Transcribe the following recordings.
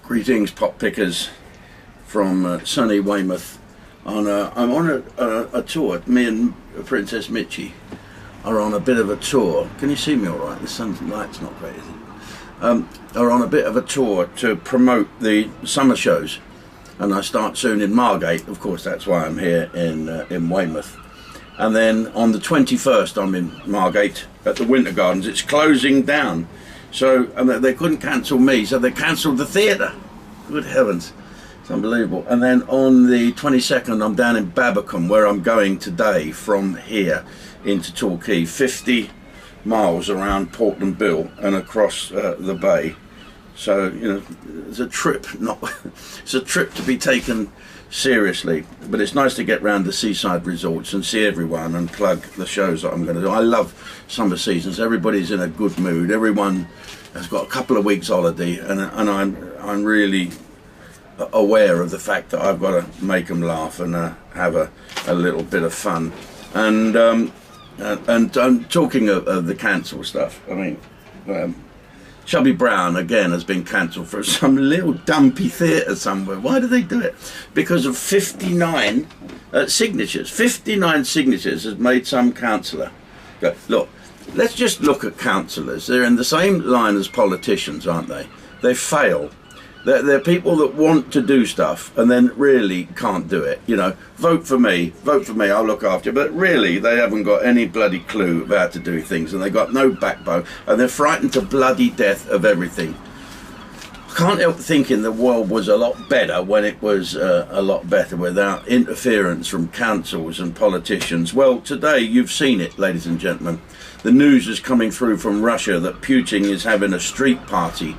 Greetings, pop pickers from sunny Weymouth. I'm on a tour. Me and Princess Mitchie are on a bit of a tour. Can you see me all right? The sunlight's not great, is it? Are on a bit of a tour to promote the summer shows, and I start soon in Margate. Of course, that's why I'm here in Weymouth. And then on the 21st, I'm in Margate at the Winter Gardens. It's closing down. So they couldn't cancel me, so they cancelled the theatre. Good heavens, it's unbelievable. And then on the 22nd, I'm down in Babbacombe, where I'm going today from here into Torquay, 50 miles around Portland Bill and across the bay. So, you know, it's a trip, it's a trip to be taken seriously, but it's nice to get round the seaside resorts and see everyone and plug the shows that I'm going to do. I love summer seasons. Everybody's in a good mood. Everyone has got a couple of weeks holiday, and I'm really aware of the fact that I've got to make them laugh and have a little bit of fun. And talking of the cancel stuff, I mean, Chubby Brown again has been cancelled for some little dumpy theatre somewhere. Why do they do it? Because of 59 signatures. 59 signatures has made some councillor go, look, let's just look at councillors. They're in the same line as politicians, aren't they? They fail. They're people that want to do stuff and then really can't do it. You know, vote for me, I'll look after you. But really, they haven't got any bloody clue about how to do things, and they've got no backbone, and they're frightened to bloody death of everything. I can't help thinking the world was a lot better when it was a lot better without interference from councils and politicians. Well, today you've seen it, ladies and gentlemen. The news is coming through from Russia that Putin is having a street party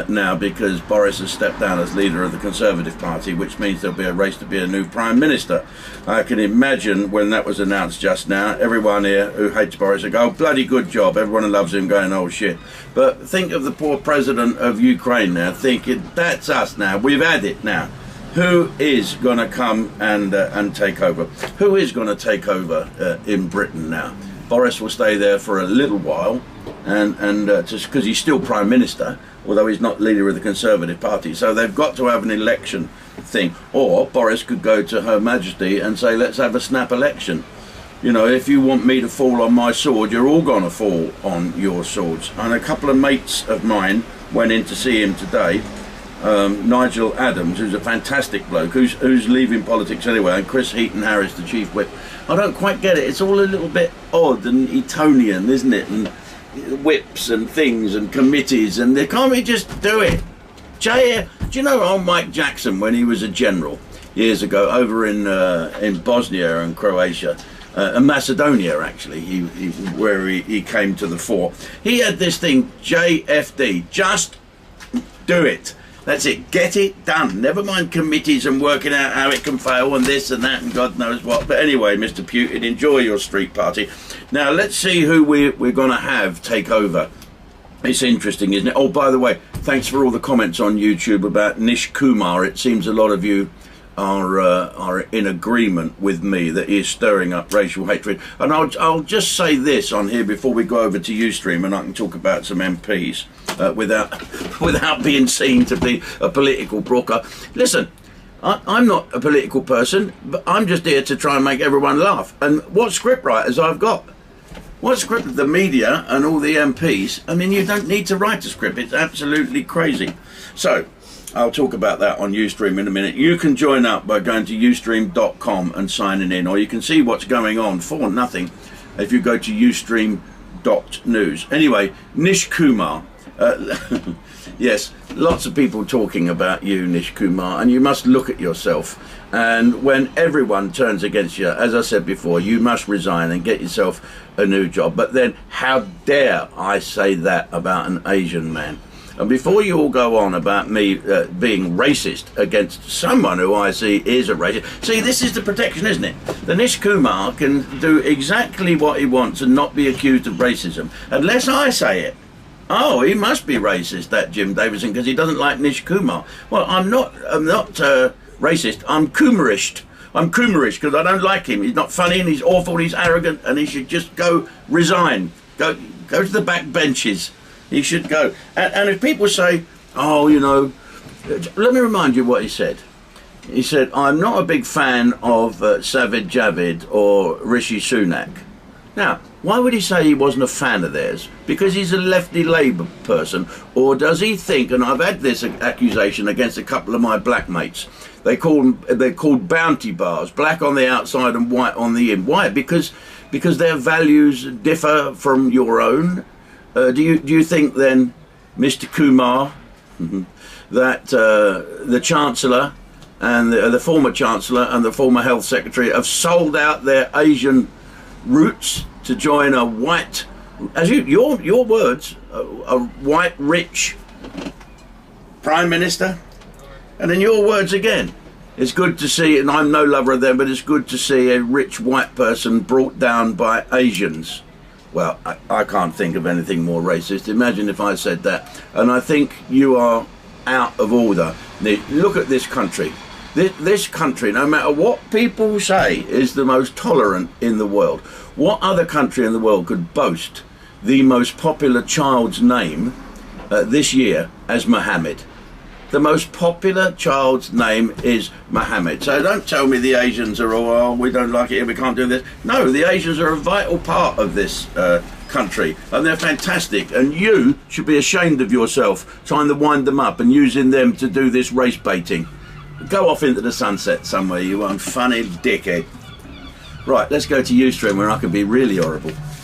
now because Boris has stepped down as leader of the Conservative Party, which means there'll be a race to be a new Prime Minister. I can imagine when that was announced just now, everyone here who hates Boris will go, oh, bloody good job, everyone who loves him going, oh shit. But think of the poor president of Ukraine now, thinking, that's us now, we've had it now. Who is going to come and take over? Who is going to take over in Britain now? Boris will stay there for a little while, and just because he's still Prime Minister, although he's not leader of the Conservative Party. So they've got to have an election thing. Or Boris could go to Her Majesty and say, let's have a snap election. You know, if you want me to fall on my sword, you're all going to fall on your swords. And a couple of mates of mine went in to see him today. Nigel Adams, who's a fantastic bloke, who's leaving politics anyway, and Chris Heaton-Harris, the Chief Whip. I don't quite get it. It's all a little bit odd and Etonian, isn't it? And whips and things and committees, and they can't we just do it? Do you know old Mike Jackson, when he was a general years ago over in Bosnia and Croatia and Macedonia, actually, where he came to the fore, he had this thing, JFD, just do it. That's it, get it done. Never mind committees and working out how it can fail and this and that and God knows what. But anyway, Mr. Putin, enjoy your street party. Now, let's see who we're going to have take over. It's interesting, isn't it? Oh, by the way, thanks for all the comments on YouTube about Nish Kumar. It seems a lot of you are in agreement with me that he is stirring up racial hatred. And I'll just say this on here before we go over to Ustream, and I can talk about some MPs without being seen to be a political broker. Listen, I'm not a political person, but I'm just here to try and make everyone laugh. And what scriptwriters I've got. What script? The media and all the MPs. I mean, you don't need to write a script. It's absolutely crazy. So I'll talk about that on Ustream in a minute. You can join up by going to Ustreme.com and signing in, or you can see what's going on for nothing if you go to Ustreme.News. Anyway, Nish Kumar. Yes, lots of people talking about you, Nish Kumar, and you must look at yourself. And when everyone turns against you, as I said before, you must resign and get yourself a new job. But then, how dare I say that about an Asian man? And before you all go on about me being racist against someone who I see is a racist, see, this is the protection, isn't it? The Nish Kumar can do exactly what he wants and not be accused of racism, unless I say it. Oh, he must be racist, that Jim Davidson, because he doesn't like Nish Kumar. Well, I'm not racist. I'm Kumarish. I'm Kumarish because I don't like him. He's not funny and he's awful and he's arrogant and he should just go resign. Go to the back benches. He should go. And if people say, oh, you know, Let me remind you what he said. He said, I'm not a big fan of Sajid Javid or Rishi Sunak. Now, why would he say he wasn't a fan of theirs? Because he's a lefty Labour person? Or does he think, and I've had this accusation against a couple of my black mates, they're called bounty bars, black on the outside and white on the in. Why? Because their values differ from your own? Do you think then, Mr. Kumar, that the Chancellor and the former Chancellor and the former Health Secretary have sold out their Asian roots to join a white, as your words, a white rich Prime Minister? And in your words again, it's good to see, and I'm no lover of them, but it's good to see a rich white person brought down by Asians. Well, I can't think of anything more racist. Imagine if I said that. And I think you are out of order. Look at this country. This country, no matter what people say, is the most tolerant in the world. What other country in the world could boast the most popular child's name this year as Mohammed? The most popular child's name is Mohammed. So don't tell me the Asians are all, oh, we don't like it, we can't do this. No, the Asians are a vital part of this country, and they're fantastic, and you should be ashamed of yourself trying to wind them up and using them to do this race baiting. Go off into the sunset somewhere, you unfunny dickhead. Right, let's go to Ustreme where I can be really horrible.